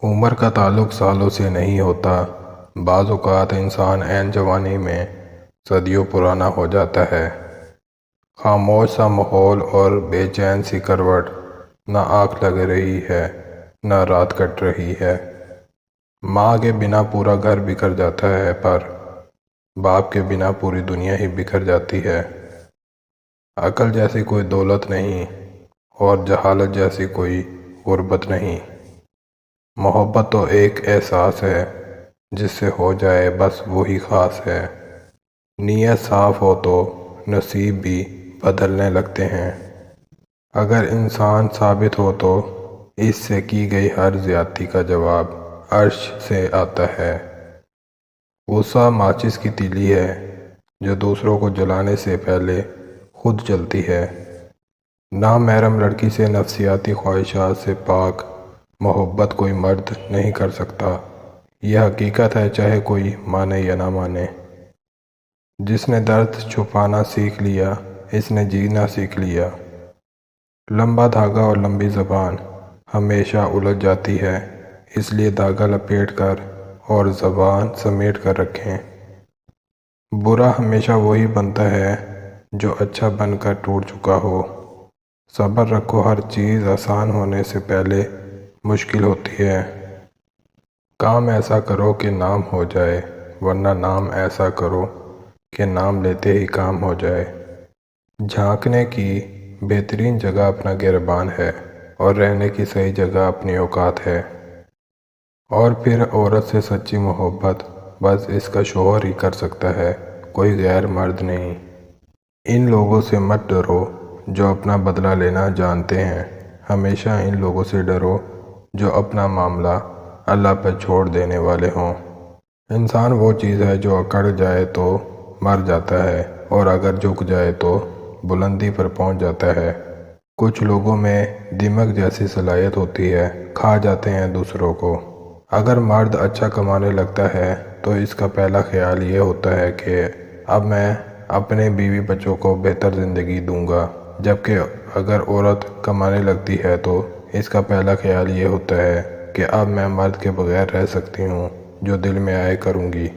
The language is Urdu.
عمر کا تعلق سالوں سے نہیں ہوتا۔ بعض اوقات انسان عین جوانی میں صدیوں پرانا ہو جاتا ہے۔ خاموش سا ماحول اور بے چین سی کروٹ، نہ آنکھ لگ رہی ہے نہ رات کٹ رہی ہے۔ ماں کے بنا پورا گھر بکھر جاتا ہے، پر باپ کے بنا پوری دنیا ہی بکھر جاتی ہے۔ عقل جیسی کوئی دولت نہیں اور جہالت جیسی کوئی غربت نہیں۔ محبت تو ایک احساس ہے، جس سے ہو جائے بس وہی خاص ہے۔ نیت صاف ہو تو نصیب بھی بدلنے لگتے ہیں۔ اگر انسان ثابت ہو تو اس سے کی گئی ہر زیادتی کا جواب عرش سے آتا ہے۔ غصہ ماچس کی تیلی ہے جو دوسروں کو جلانے سے پہلے خود جلتی ہے۔ نامحرم لڑکی سے نفسیاتی خواہشات سے پاک محبت کوئی مرد نہیں کر سکتا۔ یہ حقیقت ہے، چاہے کوئی مانے یا نہ مانے۔ جس نے درد چھپانا سیکھ لیا، اس نے جینا سیکھ لیا۔ لمبا دھاگا اور لمبی زبان ہمیشہ الجھ جاتی ہے، اس لیے دھاگا لپیٹ کر اور زبان سمیٹ کر رکھیں۔ برا ہمیشہ وہی بنتا ہے جو اچھا بن کر ٹوٹ چکا ہو۔ صبر رکھو، ہر چیز آسان ہونے سے پہلے مشکل ہوتی ہے۔ کام ایسا کرو کہ نام ہو جائے، ورنہ نام ایسا کرو کہ نام لیتے ہی کام ہو جائے۔ جھانکنے کی بہترین جگہ اپنا گریبان ہے اور رہنے کی صحیح جگہ اپنی اوقات ہے۔ اور پھر عورت سے سچی محبت بس اس کا شوہر ہی کر سکتا ہے، کوئی غیر مرد نہیں۔ ان لوگوں سے مت ڈرو جو اپنا بدلہ لینا جانتے ہیں، ہمیشہ ان لوگوں سے ڈرو جو اپنا معاملہ اللہ پر چھوڑ دینے والے ہوں۔ انسان وہ چیز ہے جو اکڑ جائے تو مر جاتا ہے، اور اگر جھک جائے تو بلندی پر پہنچ جاتا ہے۔ کچھ لوگوں میں دماغ جیسی صلاحیت ہوتی ہے، کھا جاتے ہیں دوسروں کو۔ اگر مرد اچھا کمانے لگتا ہے تو اس کا پہلا خیال یہ ہوتا ہے کہ اب میں اپنے بیوی بچوں کو بہتر زندگی دوں گا، جبکہ اگر عورت کمانے لگتی ہے تو اس کا پہلا خیال یہ ہوتا ہے کہ اب میں مرد کے بغیر رہ سکتی ہوں، جو دل میں آئے کروں گی۔